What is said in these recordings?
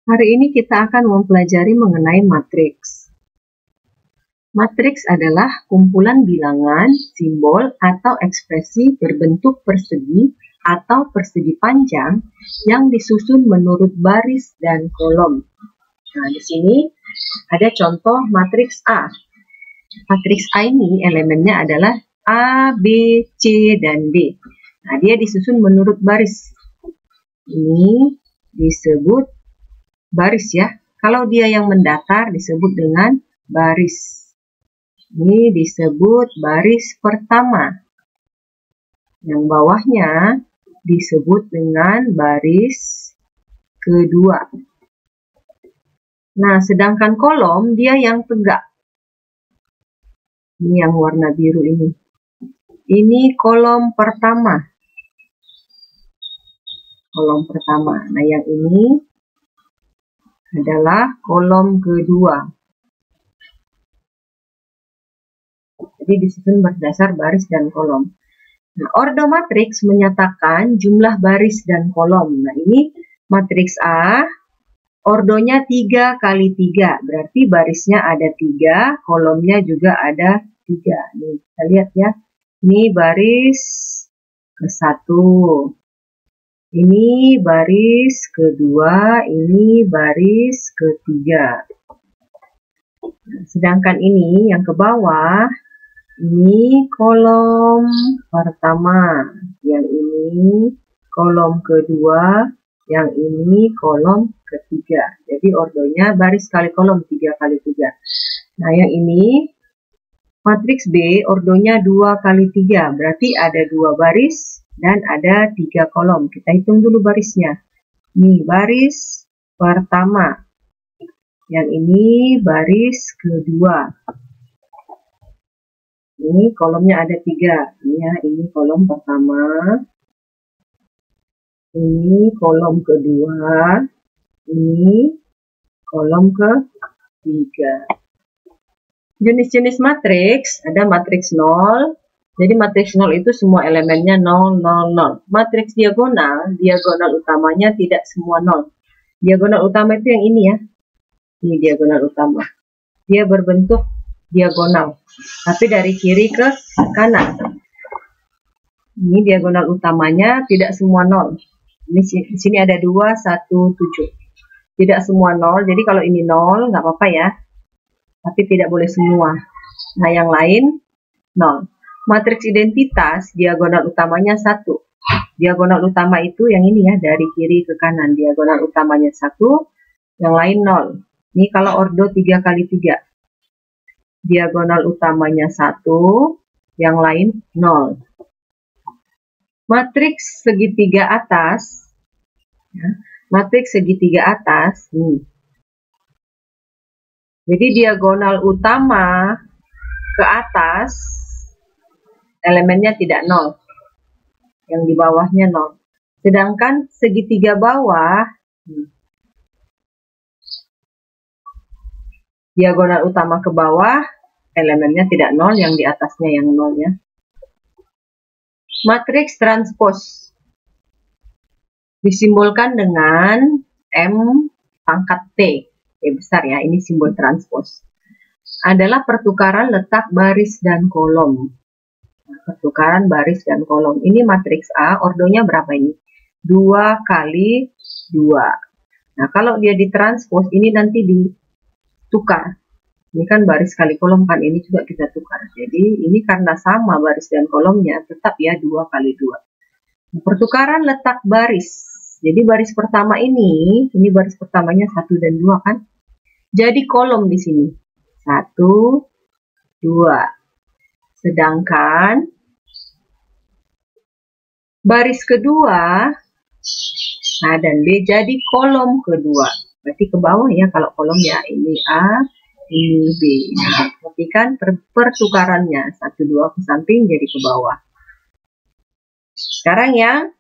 Hari ini kita akan mempelajari mengenai matriks. Matriks adalah kumpulan bilangan, simbol, atau ekspresi berbentuk persegi atau persegi panjang yang disusun menurut baris dan kolom. Nah, di sini ada contoh matriks A. Matriks A ini elemennya adalah A, B, C, dan D. Nah, dia disusun menurut baris. Ini disebut baris ya. Kalau dia yang mendatar disebut dengan baris. Ini disebut baris pertama. Yang bawahnya disebut dengan baris kedua. Nah, sedangkan kolom dia yang tegak. Ini yang warna biru ini. Ini kolom pertama. Kolom pertama. Nah, yang ini adalah kolom kedua. Jadi disusun berdasar baris dan kolom. Nah, ordo matriks menyatakan jumlah baris dan kolom. Nah, ini matriks A, ordonya 3 kali 3. Berarti barisnya ada 3, kolomnya juga ada 3. Nih, kita lihat ya. Ini baris ke-1. Ini baris kedua, ini baris ketiga. Sedangkan ini yang ke bawah, ini kolom pertama, yang ini kolom kedua, yang ini kolom ketiga. Jadi ordonya baris kali kolom 3 kali 3. Nah, yang ini matriks B, ordonya 2 kali 3. Berarti ada 2 baris dan ada 3 kolom. Kita hitung dulu barisnya. Nih, baris pertama. Yang ini baris kedua. Ini kolomnya ada 3. Ya, ini kolom pertama. Ini kolom kedua. Ini kolom ketiga. Jenis-jenis matriks, ada matriks 0. Jadi matriks 0 itu semua elemennya 0, 0, 0. Matriks diagonal, diagonal utamanya tidak semua 0. Diagonal utama itu yang ini ya. Ini diagonal utama. Dia berbentuk diagonal, tapi dari kiri ke kanan. Ini diagonal utamanya tidak semua 0. Ini di sini ada 2, 1, 7. Tidak semua 0. Jadi kalau ini 0 nggak apa-apa ya. Tapi tidak boleh semua. Nah, yang lain 0. Matriks identitas, diagonal utamanya 1. Diagonal utama itu yang ini ya, dari kiri ke kanan. Diagonal utamanya 1, yang lain 0. Ini kalau ordo 3 kali 3. Diagonal utamanya 1, yang lain 0. Matriks segitiga atas, ya, matriks segitiga atas, nih. Jadi diagonal utama ke atas, elemennya tidak 0. Yang di bawahnya 0. Sedangkan segitiga bawah, diagonal utama ke bawah, elemennya tidak 0, yang di atasnya yang 0 ya. Matriks transpos disimbolkan dengan M pangkat T. T besar ya, ini simbol transpos. Adalah pertukaran letak baris dan kolom. Nah, pertukaran baris dan kolom. Ini matriks A, ordonya berapa ini? 2 kali 2. Nah, kalau dia ditranspos, ini nanti ditukar. Ini kan baris kali kolom kan, ini juga kita tukar. Jadi ini karena sama baris dan kolomnya, tetap ya 2 kali 2. Nah, pertukaran letak baris. Jadi baris pertama ini baris pertamanya 1 dan 2 kan. Jadi kolom di sini 1, 2. Sedangkan baris kedua A dan B jadi kolom kedua. Berarti ke bawah ya kalau kolom ya, ini A, ini B. Nah, perhatikan pertukarannya 1, 2 ke samping jadi ke bawah. Sekarang yang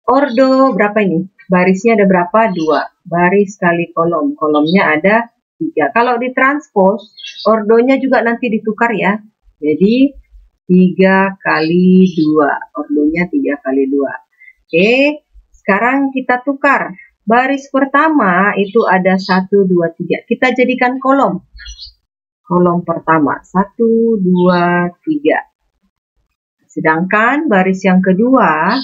ordo berapa ini? Barisnya ada berapa? 2. Baris kali kolom. Kolomnya ada 3. Kalau ditranspos, ordonya juga nanti ditukar ya. Jadi 3 kali 2. Ordonya 3 kali 2. Oke, sekarang kita tukar. baris pertama itu ada 1, 2, 3. Kita jadikan kolom. Kolom pertama 1, 2, 3. Sedangkan baris yang kedua,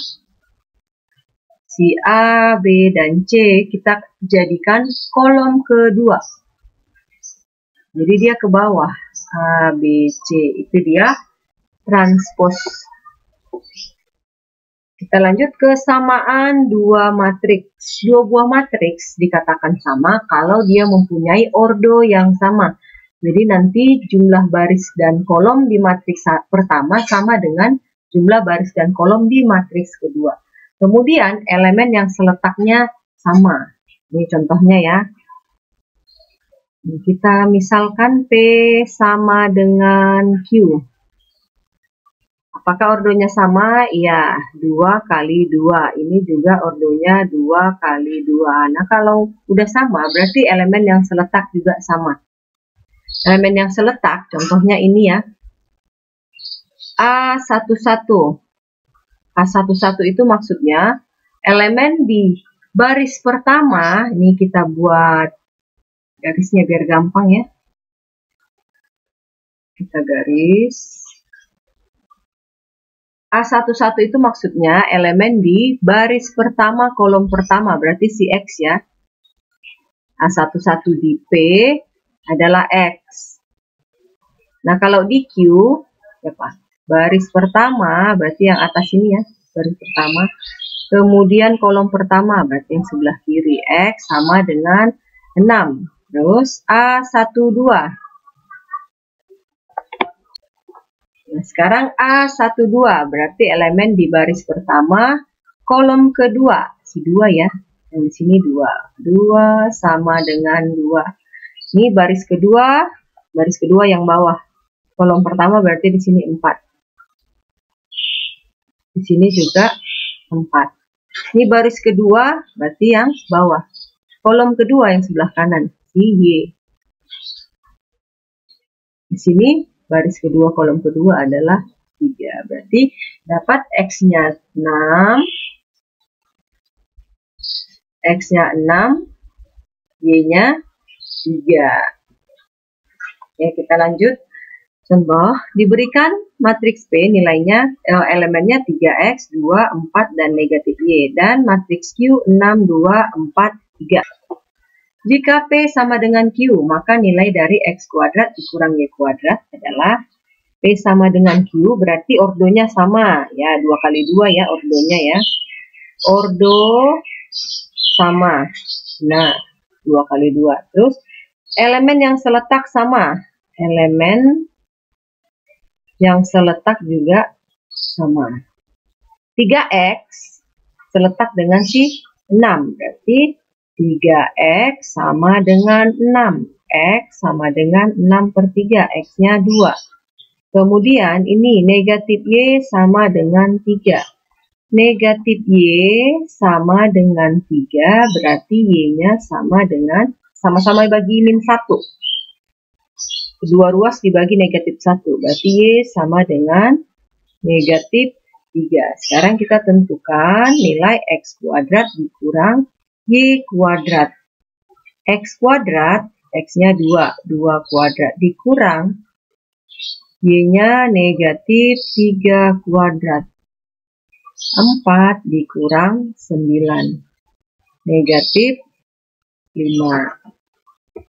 si A, B, dan C kita jadikan kolom kedua. Jadi dia ke bawah. A, B, C. Itu dia transpos. Kita lanjut ke samaan dua matriks. Dua buah matriks dikatakan sama kalau dia mempunyai ordo yang sama. Jadi nanti jumlah baris dan kolom di matriks pertama sama dengan jumlah baris dan kolom di matriks kedua. Kemudian elemen yang seletaknya sama. Ini contohnya ya. Kita misalkan P sama dengan Q. Apakah ordonya sama? Iya, 2 kali 2. Ini juga ordonya 2 kali 2. Nah, kalau udah sama, berarti elemen yang seletak juga sama. Elemen yang seletak, contohnya ini ya. A11. A11 itu maksudnya elemen di baris pertama, ini kita buat garisnya biar gampang ya. Kita garis. A11 itu maksudnya elemen di baris pertama kolom pertama, berarti si X ya. A11 di P adalah X. Nah, kalau di Q, ya Pak, baris pertama berarti yang atas ini ya, baris pertama. Kemudian kolom pertama berarti yang sebelah kiri, X sama dengan 6. Terus A12. Nah, sekarang A12 berarti elemen di baris pertama kolom kedua, si 2 ya. Yang di sini 2. 2 sama dengan 2. Ini baris kedua yang bawah. Kolom pertama berarti di sini 4. Di sini juga 4. Ini baris kedua berarti yang bawah. Kolom kedua yang sebelah kanan, si Y. Di sini baris kedua kolom kedua adalah 3. Berarti dapat X-nya 6. X-nya 6. Y-nya 3. Oke, kita lanjut. Contoh, diberikan matriks P nilainya, elemennya 3X, 2, 4, dan negatif Y. Dan matriks Q 6, 2, 4, 3. Jika P sama dengan Q, maka nilai dari X kuadrat dikurang Y kuadrat adalah P sama dengan Q, berarti ordonya sama. Ya, 2 kali 2 ya ordonya ya. Ordo sama. Nah, 2 kali 2. Terus, elemen yang seletak sama. Elemen yang seletak juga sama. 3X seletak dengan si 6, berarti 3X sama dengan 6. X sama dengan 6/3. X-nya 2. Kemudian ini negatif Y sama dengan 3. Negatif Y sama dengan 3. Berarti Y-nya sama dengan, sama-sama bagi min 1. Kedua ruas dibagi negatif 1. Berarti Y sama dengan negatif 3. Sekarang kita tentukan nilai X kuadrat dikurang Y kuadrat. X kuadrat, X-nya 2. 2 kuadrat dikurang Y-nya negatif 3 kuadrat. 4 dikurang 9. Negatif 5.